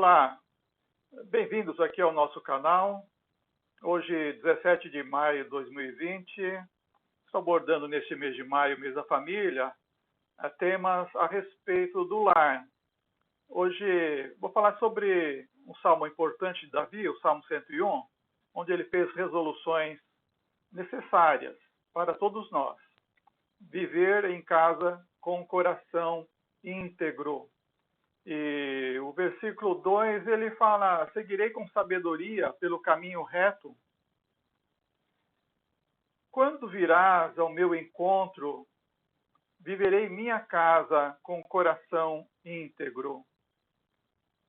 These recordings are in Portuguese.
Olá, bem-vindos aqui ao nosso canal. Hoje, 17 de maio de 2020, estou abordando neste mês de maio, mês da família, temas a respeito do lar. Hoje vou falar sobre um salmo importante de Davi, o Salmo 101, onde ele fez resoluções necessárias para todos nós. Viver em casa com o coração íntegro. E o versículo 2, ele fala: seguirei com sabedoria pelo caminho reto. Quando virás ao meu encontro, viverei em minha casa com o coração íntegro.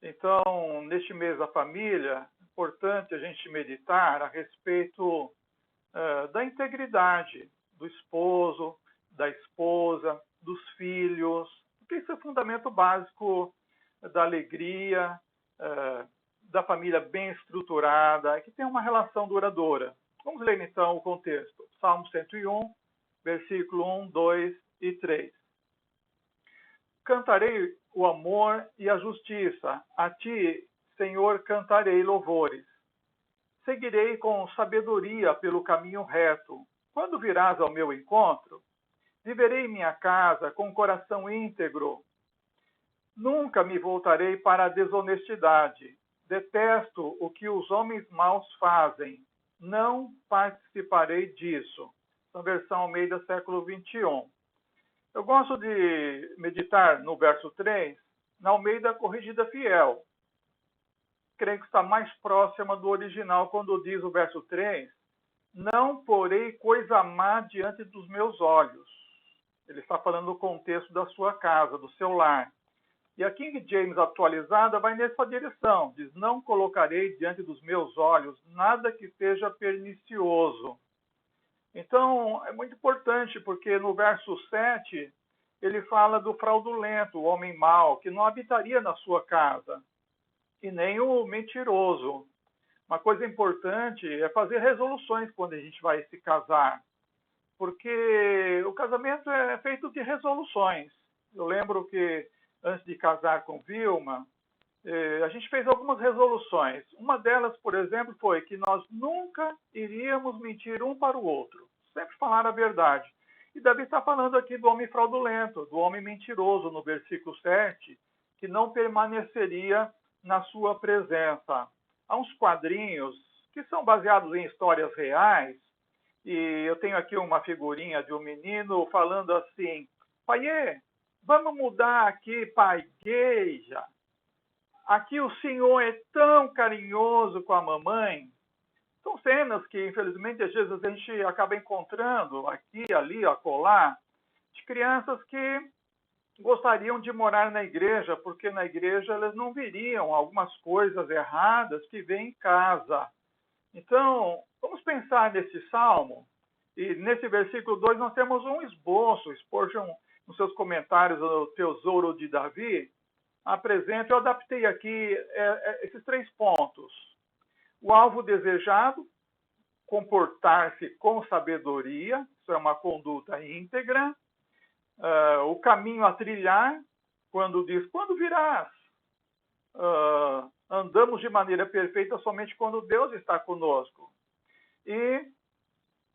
Então, neste mês da família, é importante a gente meditar a respeito da integridade do esposo, da esposa, dos filhos, porque isso é fundamento básico da alegria, da família bem estruturada, que tem uma relação duradoura. Vamos ler então o contexto. Salmo 101, versículo 1, 2 e 3. Cantarei o amor e a justiça. A ti, Senhor, cantarei louvores. Seguirei com sabedoria pelo caminho reto. Quando virás ao meu encontro, viverei em minha casa com o coração íntegro. Nunca me voltarei para a desonestidade. Detesto o que os homens maus fazem. Não participarei disso. Na versão Almeida, século 21. Eu gosto de meditar no verso 3, na Almeida Corrigida Fiel. Creio que está mais próxima do original quando diz o verso 3, não porei coisa má diante dos meus olhos. Ele está falando do contexto da sua casa, do seu lar. E a King James atualizada vai nessa direção. Diz, não colocarei diante dos meus olhos nada que seja pernicioso. Então, é muito importante, porque no verso 7, ele fala do fraudulento, o homem mau, que não habitaria na sua casa, e nem o mentiroso. Uma coisa importante é fazer resoluções quando a gente vai se casar, porque o casamento é feito de resoluções. Eu lembro que antes de casar com Vilma, a gente fez algumas resoluções. Uma delas, por exemplo, foi que nós nunca iríamos mentir um para o outro. Sempre falar a verdade. E Davi está falando aqui do homem fraudulento, do homem mentiroso, no versículo 7, que não permaneceria na sua presença. Há uns quadrinhos que são baseados em histórias reais, e eu tenho aqui uma figurinha de um menino falando assim, pai, vamos mudar aqui para a igreja. Aqui o senhor é tão carinhoso com a mamãe. São cenas que, infelizmente, às vezes a gente acaba encontrando aqui, ali, acolá, de crianças que gostariam de morar na igreja, porque na igreja elas não viriam algumas coisas erradas que vêm em casa. Então, vamos pensar nesse salmo. E nesse versículo 2 nós temos um esboço. Spurgeon, nos seus comentários ao Tesouro de Davi, apresenta, eu adaptei aqui esses 3 pontos. O alvo desejado, comportar-se com sabedoria, isso é uma conduta íntegra. O caminho a trilhar, quando diz, quando virás? Andamos de maneira perfeita somente quando Deus está conosco. E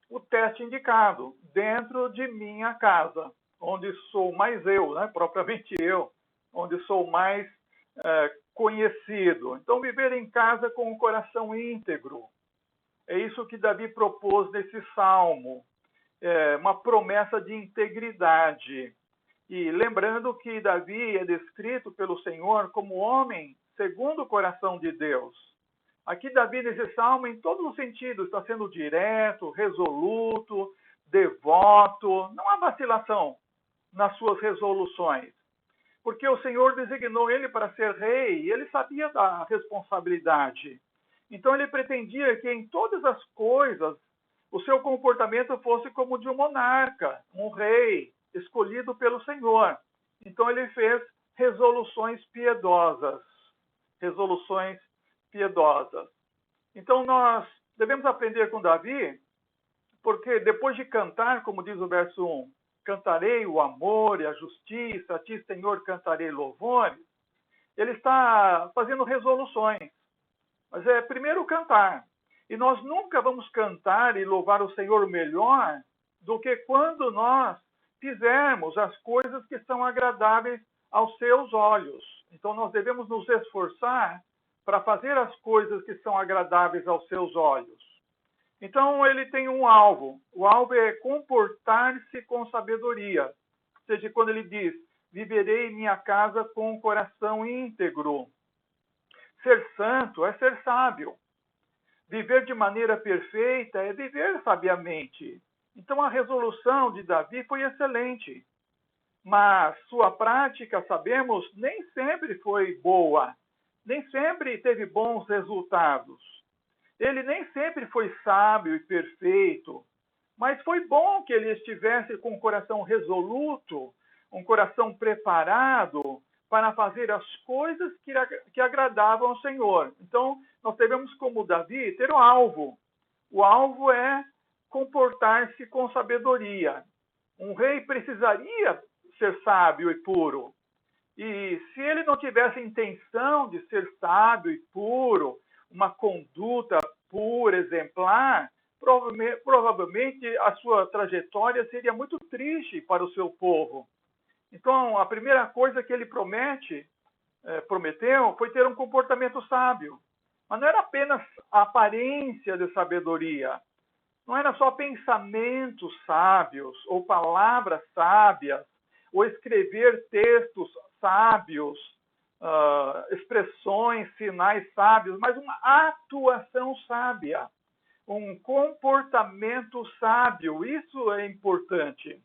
o teste indicado, dentro de minha casa, onde sou mais eu, né, propriamente eu, onde sou mais conhecido. Então, viver em casa com o coração íntegro. É isso que Davi propôs nesse salmo. Uma promessa de integridade. E lembrando que Davi é descrito pelo Senhor como homem segundo o coração de Deus. Aqui Davi, nesse salmo, em todos os sentidos, está sendo direto, resoluto, devoto. Não há vacilação nas suas resoluções. Porque o Senhor designou ele para ser rei e ele sabia da responsabilidade. Então ele pretendia que em todas as coisas o seu comportamento fosse como de um monarca, um rei, escolhido pelo Senhor. Então ele fez resoluções piedosas. Resoluções piedosas. Então nós devemos aprender com Davi, porque depois de cantar, como diz o verso 1, cantarei o amor e a justiça, a ti, Senhor, cantarei louvores. ele está fazendo resoluções. Mas é primeiro cantar. E nós nunca vamos cantar e louvar o Senhor melhor do que quando nós fizermos as coisas que são agradáveis aos seus olhos. Então nós devemos nos esforçar para fazer as coisas que são agradáveis aos seus olhos. Então ele tem um alvo. O alvo é comportar-se com sabedoria. Ou seja, quando ele diz, viverei em minha casa com um coração íntegro. Ser santo é ser sábio. Viver de maneira perfeita é viver sabiamente. Então a resolução de Davi foi excelente. Mas sua prática, sabemos, nem sempre foi boa. Nem sempre teve bons resultados. Ele nem sempre foi sábio e perfeito. Mas foi bom que ele estivesse com um coração resoluto, um coração preparado para fazer as coisas que agradavam ao Senhor. Então, nós devemos, como Davi, ter um alvo. O alvo é comportar-se com sabedoria. Um rei precisaria ser sábio e puro. E se ele não tivesse intenção de ser sábio e puro, uma conduta pura, exemplar, provavelmente a sua trajetória seria muito triste para o seu povo. Então, a primeira coisa que ele prometeu foi ter um comportamento sábio. Mas não era apenas a aparência de sabedoria. Não era só pensamentos sábios, ou palavras sábias, ou escrever textos sábios, expressões, sinais sábios, mas uma atuação sábia, um comportamento sábio. Isso é importante.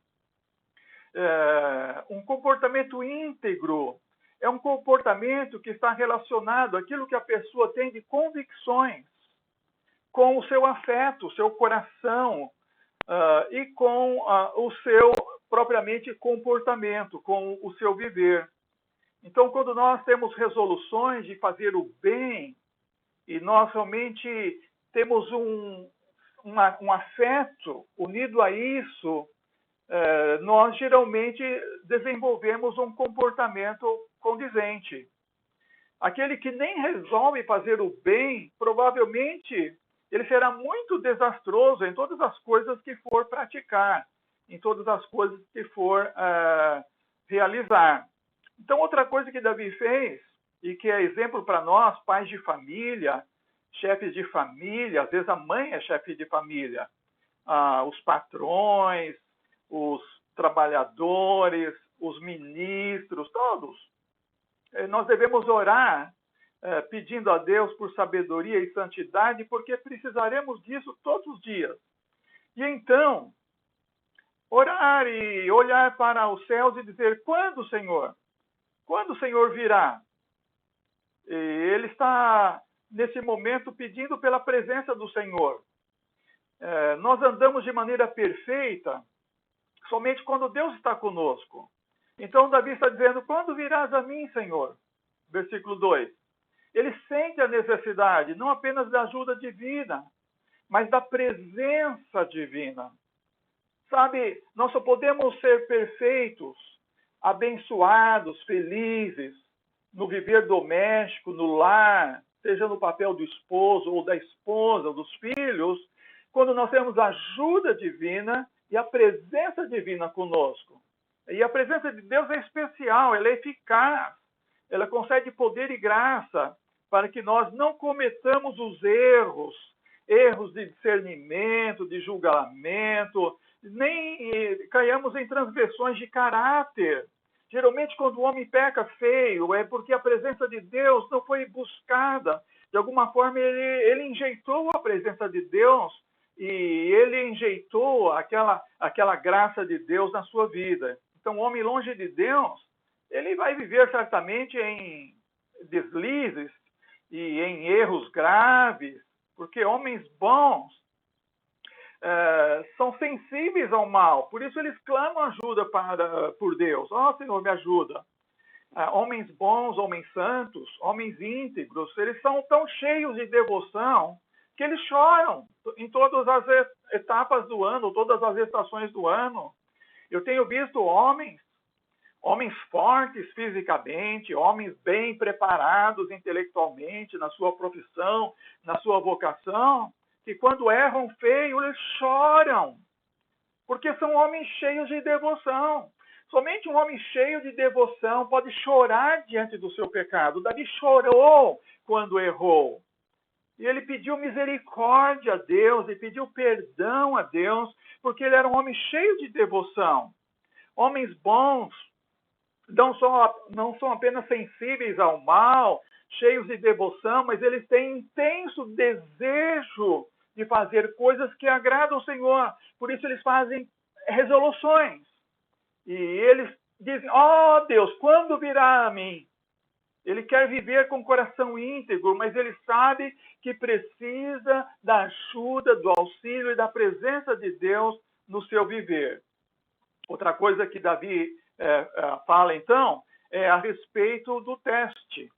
Um comportamento íntegro é um comportamento que está relacionado àquilo que a pessoa tem de convicções, com o seu afeto, o seu coração, e com o seu, propriamente, comportamento, com o seu viver. Então, quando nós temos resoluções de fazer o bem, e nós realmente temos um afeto unido a isso, nós geralmente desenvolvemos um comportamento condizente. Aquele que nem resolve fazer o bem, provavelmente ele será muito desastroso em todas as coisas que for praticar, em todas as coisas que for realizar. Então, outra coisa que Davi fez, e que é exemplo para nós, pais de família, chefes de família, às vezes a mãe é chefe de família, os patrões, os trabalhadores, os ministros, todos. Nós devemos orar pedindo a Deus por sabedoria e santidade, porque precisaremos disso todos os dias. E então, orar e olhar para os céus e dizer, quando, Senhor? Quando o Senhor virá? E ele está, nesse momento, pedindo pela presença do Senhor. Nós andamos de maneira perfeita somente quando Deus está conosco. Então, Davi está dizendo, quando virás a mim, Senhor? Versículo 2. Ele sente a necessidade, não apenas da ajuda divina, mas da presença divina. Sabe, nós só podemos ser perfeitos, abençoados, felizes, no viver doméstico, no lar, seja no papel do esposo ou da esposa, ou dos filhos, quando nós temos a ajuda divina e a presença divina conosco. E a presença de Deus é especial, ela é eficaz, ela concede poder e graça para que nós não cometamos os erros de discernimento, de julgamento, nem caiamos em transgressões de caráter. Geralmente, quando o homem peca feio, é porque a presença de Deus não foi buscada. De alguma forma, ele enjeitou a presença de Deus e ele enjeitou aquela graça de Deus na sua vida. Então, o homem longe de Deus, ele vai viver certamente em deslizes e em erros graves, porque homens bons são sensíveis ao mal. Por isso, eles clamam ajuda por Deus. Senhor, me ajuda. Homens bons, homens santos, homens íntegros, eles são tão cheios de devoção que eles choram em todas as etapas do ano, todas as estações do ano. Eu tenho visto homens Homens fortes fisicamente, homens bem preparados intelectualmente na sua profissão, na sua vocação, que quando erram feio, eles choram, porque são homens cheios de devoção. Somente um homem cheio de devoção pode chorar diante do seu pecado. Davi chorou quando errou. E ele pediu misericórdia a Deus e pediu perdão a Deus, porque ele era um homem cheio de devoção. Homens bons não são apenas sensíveis ao mal, cheios de devoção, mas eles têm intenso desejo de fazer coisas que agradam ao Senhor. Por isso eles fazem resoluções. E eles dizem, Deus, quando virá a mim? Ele quer viver com o coração íntegro, mas ele sabe que precisa da ajuda, do auxílio e da presença de Deus no seu viver. Outra coisa que Davi fala, então, é a respeito do teste.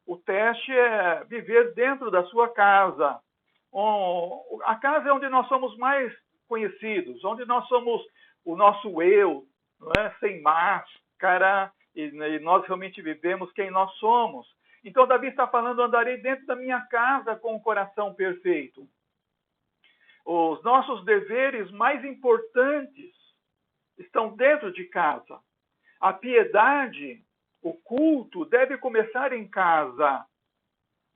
O teste é viver dentro da sua casa. A casa é onde nós somos mais conhecidos, onde nós somos o nosso eu, não é? Sem máscara, e nós realmente vivemos quem nós somos. Então, Davi está falando, andarei dentro da minha casa com o coração perfeito. Os nossos deveres mais importantes estão dentro de casa. A piedade, o culto, deve começar em casa.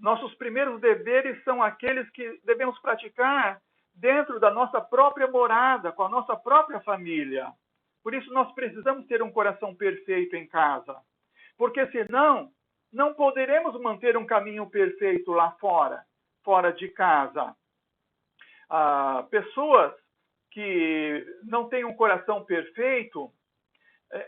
Nossos primeiros deveres são aqueles que devemos praticar dentro da nossa própria morada, com a nossa própria família. Por isso, nós precisamos ter um coração perfeito em casa. Porque, senão, não poderemos manter um caminho perfeito lá fora de casa. Pessoas que não têm um coração perfeito,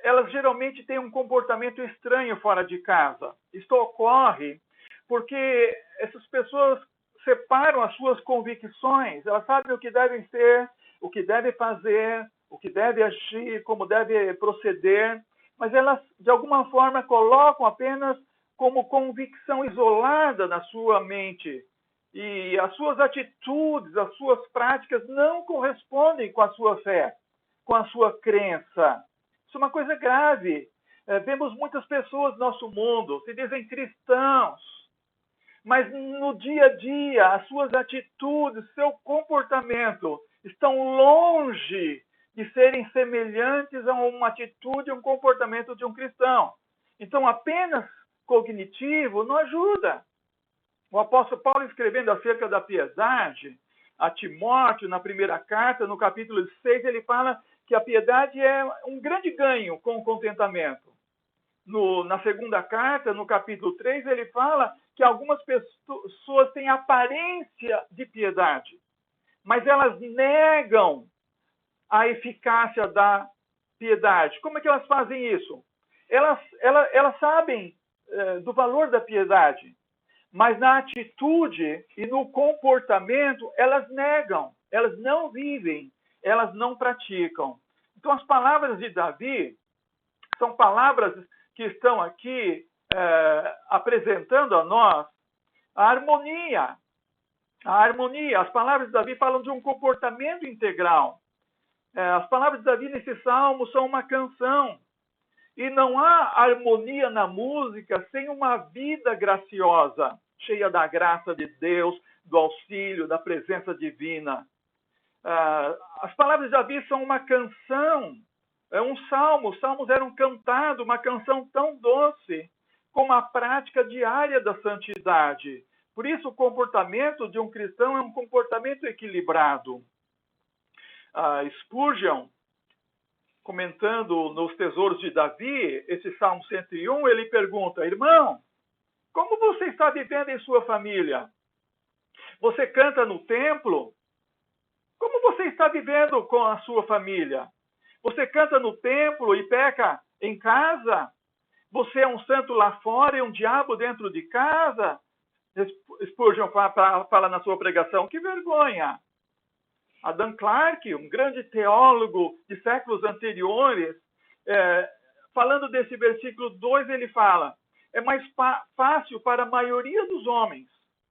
elas geralmente têm um comportamento estranho fora de casa. Isso ocorre porque essas pessoas separam as suas convicções, elas sabem o que devem ser, o que devem fazer, o que deve agir, como deve proceder, mas elas, de alguma forma, colocam apenas como convicção isolada na sua mente. E as suas atitudes, as suas práticas não correspondem com a sua fé, com a sua crença. Isso é uma coisa grave. Vemos muitas pessoas no nosso mundo, se dizem cristãos, mas no dia a dia, as suas atitudes, seu comportamento estão longe de serem semelhantes a uma atitude, um comportamento de um cristão. Então, apenas cognitivo não ajuda. O apóstolo Paulo, escrevendo acerca da piedade, a Timóteo, na primeira carta, no capítulo 6, ele fala que a piedade é um grande ganho com o contentamento. Na segunda carta, no capítulo 3, ele fala que algumas pessoas têm aparência de piedade, mas elas negam a eficácia da piedade. Como é que elas fazem isso? Elas sabem do valor da piedade, mas na atitude e no comportamento elas negam, elas não vivem, elas não praticam. Então as palavras de Davi são palavras que estão aqui apresentando a nós a harmonia. A harmonia. As palavras de Davi falam de um comportamento integral. As palavras de Davi nesse salmo são uma canção. E não há harmonia na música sem uma vida graciosa, cheia da graça de Deus, do auxílio, da presença divina. As palavras de Davi são uma canção, é um salmo. Os salmos eram cantados, uma canção tão doce como a prática diária da santidade. Por isso, o comportamento de um cristão é um comportamento equilibrado. Spurgeon, comentando nos Tesouros de Davi, esse Salmo 101, ele pergunta: irmão, como você está vivendo em sua família? Você canta no templo? Como você está vivendo com a sua família? Você canta no templo e peca em casa? Você é um santo lá fora e um diabo dentro de casa? Spurgeon fala na sua pregação: que vergonha! Adam Clarke, um grande teólogo de séculos anteriores, falando desse versículo 2, ele fala: é mais fácil para a maioria dos homens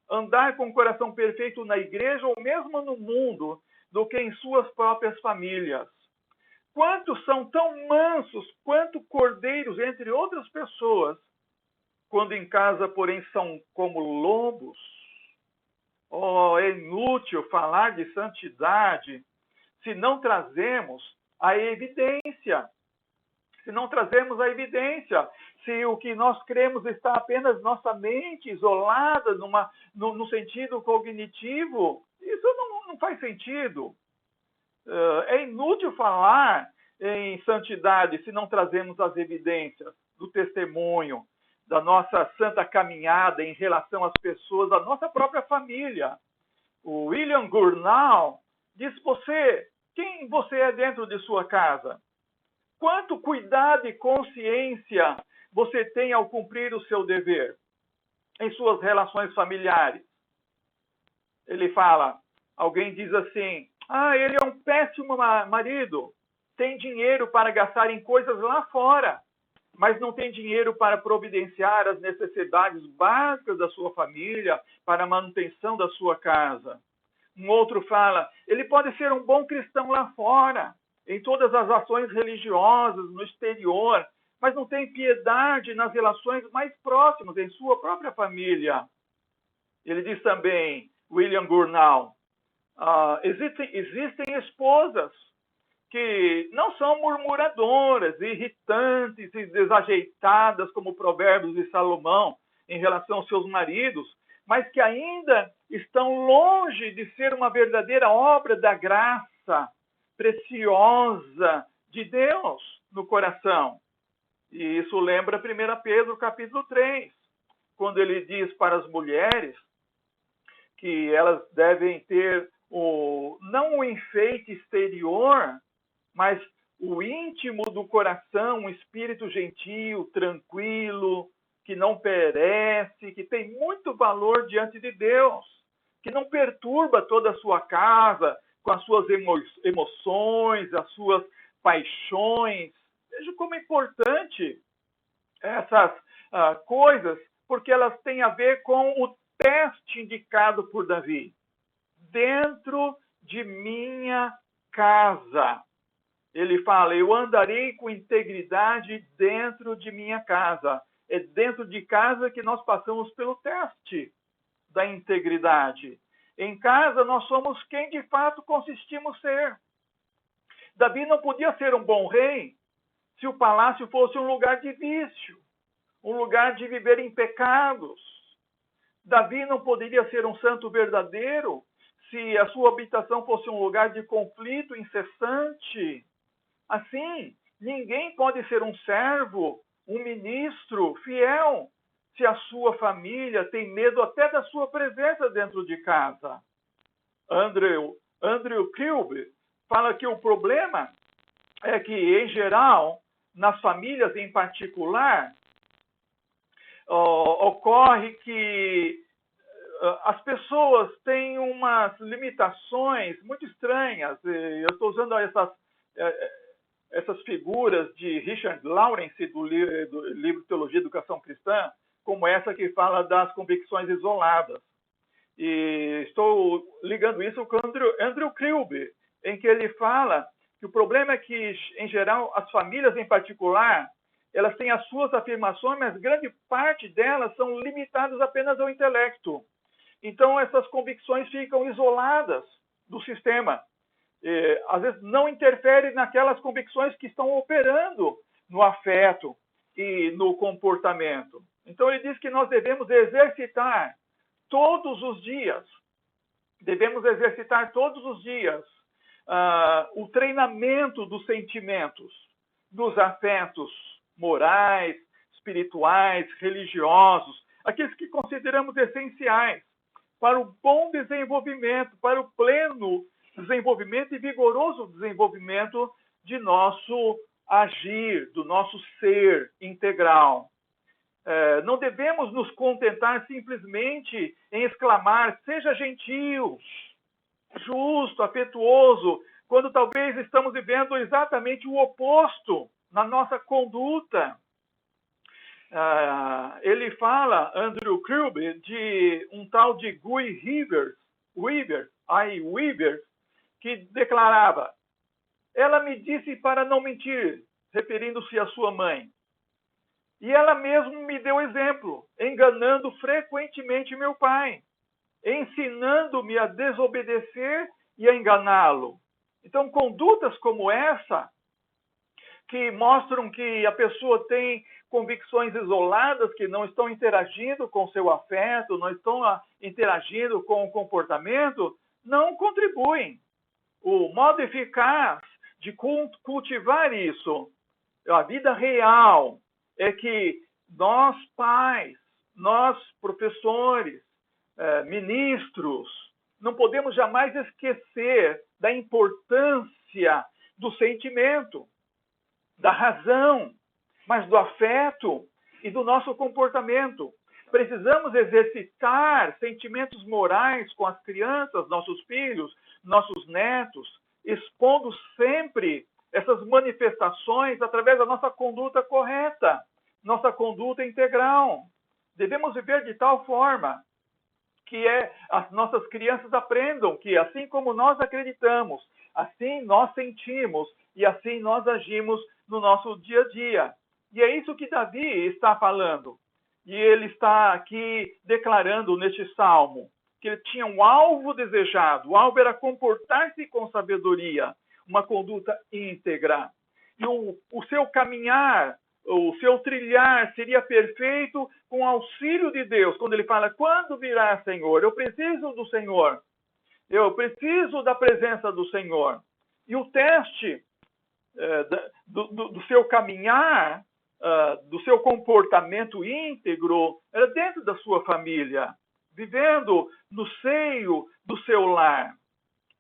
andar com o coração perfeito na igreja ou mesmo no mundo do que em suas próprias famílias. Quantos são tão mansos quanto cordeiros, entre outras pessoas, quando em casa, porém, são como lobos? Oh, é inútil falar de santidade se não trazemos a evidência. Se não trazemos a evidência, se o que nós cremos está apenas nossa mente isolada no sentido cognitivo, isso não faz sentido. É inútil falar em santidade se não trazemos as evidências do testemunho, da nossa santa caminhada em relação às pessoas da nossa própria família. O William Gurnall diz: quem você é dentro de sua casa? Quanto cuidado e consciência você tem ao cumprir o seu dever em suas relações familiares? Ele fala, alguém diz assim: ele é um péssimo marido, tem dinheiro para gastar em coisas lá fora, mas não tem dinheiro para providenciar as necessidades básicas da sua família, para a manutenção da sua casa. Um outro fala, ele pode ser um bom cristão lá fora, em todas as ações religiosas, no exterior, mas não tem piedade nas relações mais próximas, em sua própria família. Ele diz também, William Gurnall, existem esposas que não são murmuradoras, irritantes e desajeitadas, como Provérbios de Salomão, em relação aos seus maridos, mas que ainda estão longe de ser uma verdadeira obra da graça preciosa de Deus no coração. E isso lembra 1 Pedro, capítulo 3, quando ele diz para as mulheres que elas devem ter não o enfeite exterior, mas o íntimo do coração, um espírito gentil, tranquilo, que não perece, que tem muito valor diante de Deus, que não perturba toda a sua casa com as suas emoções, as suas paixões. Veja como é importante essas coisas, porque elas têm a ver com o teste indicado por Davi. Dentro de minha casa. Ele fala, eu andarei com integridade dentro de minha casa. É dentro de casa que nós passamos pelo teste da integridade. Em casa, nós somos quem de fato consistimos ser. Davi não podia ser um bom rei se o palácio fosse um lugar de vício, um lugar de viver em pecados. Davi não poderia ser um santo verdadeiro se a sua habitação fosse um lugar de conflito incessante. Assim, ninguém pode ser um servo, um ministro fiel, se a sua família tem medo até da sua presença dentro de casa. Andrew Kilby fala que o problema é que, em geral, nas famílias em particular, ocorre que as pessoas têm umas limitações muito estranhas. Eu estou usando essas figuras de Richard Lawrence, do livro Teologia e Educação Cristã, como essa que fala das convicções isoladas. E estou ligando isso com Andrew Kilby, em que ele fala que o problema é que, em geral, as famílias em particular, elas têm as suas afirmações, mas grande parte delas são limitadas apenas ao intelecto. Então, essas convicções ficam isoladas do sistema. Às vezes, não interferem naquelas convicções que estão operando no afeto e no comportamento. Então, ele diz que nós devemos exercitar todos os dias, o treinamento dos sentimentos, dos afetos morais, espirituais, religiosos, aqueles que consideramos essenciais para o bom desenvolvimento, para o pleno desenvolvimento e vigoroso desenvolvimento de nosso agir, do nosso ser integral. Não devemos nos contentar simplesmente em exclamar, seja gentil, justo, afetuoso, quando talvez estamos vivendo exatamente o oposto na nossa conduta. Ele fala, Andrew Kilby, de um tal de Guy Weaver, que declarava, Ela me disse para não mentir, referindo-se à sua mãe. E ela mesma me deu exemplo, enganando frequentemente meu pai, ensinando-me a desobedecer e a enganá-lo. Então, condutas como essa, que mostram que a pessoa tem convicções isoladas, que não estão interagindo com seu afeto, não estão interagindo com o comportamento, não contribuem. O modo eficaz de cultivar isso, a vida real, é que nós pais, nós professores, ministros, não podemos jamais esquecer da importância do sentimento, da razão, mas do afeto e do nosso comportamento. Precisamos exercitar sentimentos morais com as crianças, nossos filhos, nossos netos, expondo sempre essas manifestações através da nossa conduta correta, nossa conduta integral. Devemos viver de tal forma que as nossas crianças aprendam que assim como nós acreditamos, assim nós sentimos e assim nós agimos no nosso dia a dia. E é isso que Davi está falando. E ele está aqui declarando neste salmo que ele tinha um alvo desejado. O alvo era comportar-se com sabedoria, uma conduta íntegra. E o seu caminhar, o seu trilhar seria perfeito com o auxílio de Deus. Quando ele fala, quando virá, Senhor? Eu preciso do Senhor. Eu preciso da presença do Senhor. E o teste do seu caminhar, do seu comportamento íntegro, era dentro da sua família, vivendo no seio do seu lar.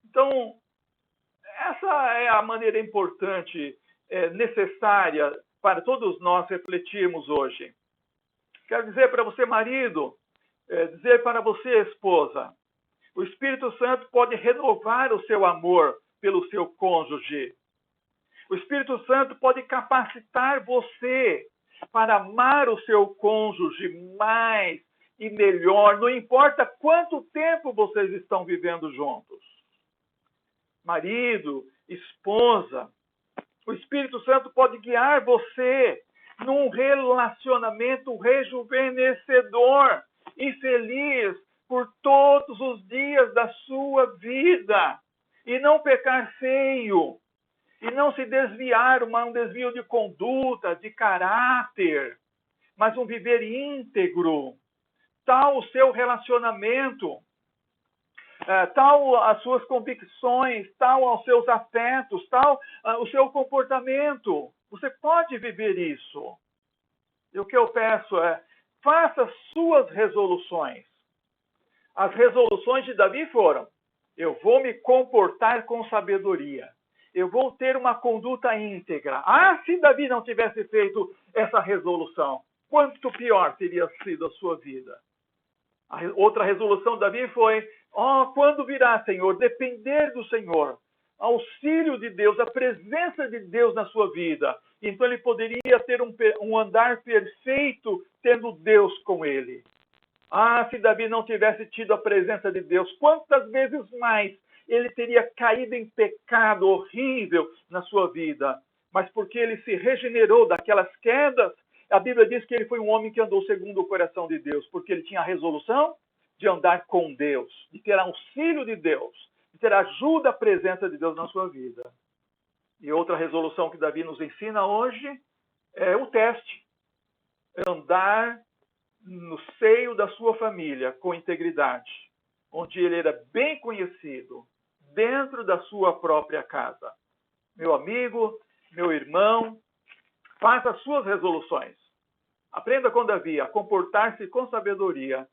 Então, essa é a maneira importante, necessária para todos nós refletirmos hoje. Quero dizer para você, marido, dizer para você, esposa, o Espírito Santo pode renovar o seu amor pelo seu cônjuge. O Espírito Santo pode capacitar você para amar o seu cônjuge mais e melhor, não importa quanto tempo vocês estão vivendo juntos. Marido, esposa, o Espírito Santo pode guiar você num relacionamento rejuvenescedor e feliz por todos os dias da sua vida. E não pecar feio. E não se desviar, um desvio de conduta, de caráter, mas um viver íntegro. Tal o seu relacionamento, tal as suas convicções, tal os seus afetos, tal o seu comportamento. Você pode viver isso. E o que eu peço é, faça suas resoluções. As resoluções de Davi foram, eu vou me comportar com sabedoria. Eu vou ter uma conduta íntegra. Se Davi não tivesse feito essa resolução, quanto pior teria sido a sua vida. A outra resolução de Davi foi, quando virá, Senhor? Depender do Senhor. Auxílio de Deus, a presença de Deus na sua vida. Então ele poderia ter um andar perfeito, tendo Deus com ele. Se Davi não tivesse tido a presença de Deus, quantas vezes mais ele teria caído em pecado horrível na sua vida. Mas porque ele se regenerou daquelas quedas, a Bíblia diz que ele foi um homem que andou segundo o coração de Deus, porque ele tinha a resolução de andar com Deus, de ter auxílio de Deus, de ter ajuda, a presença de Deus na sua vida. E outra resolução que Davi nos ensina hoje é o teste. Andar no seio da sua família com integridade, onde ele era bem conhecido, dentro da sua própria casa. Meu amigo, meu irmão, faça as suas resoluções. Aprenda com Davi a comportar-se com sabedoria,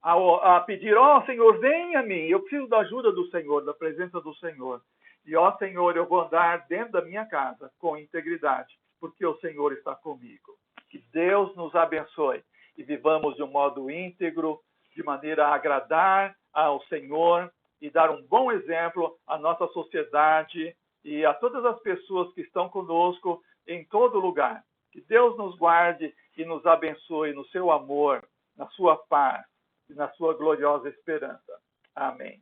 a pedir, Senhor, vem a mim, eu preciso da ajuda do Senhor, da presença do Senhor. E, Senhor, eu vou andar dentro da minha casa com integridade, porque o Senhor está comigo. Que Deus nos abençoe e vivamos de um modo íntegro, de maneira a agradar ao Senhor e dar um bom exemplo à nossa sociedade e a todas as pessoas que estão conosco em todo lugar. Que Deus nos guarde e nos abençoe no seu amor, na sua paz e na sua gloriosa esperança. Amém.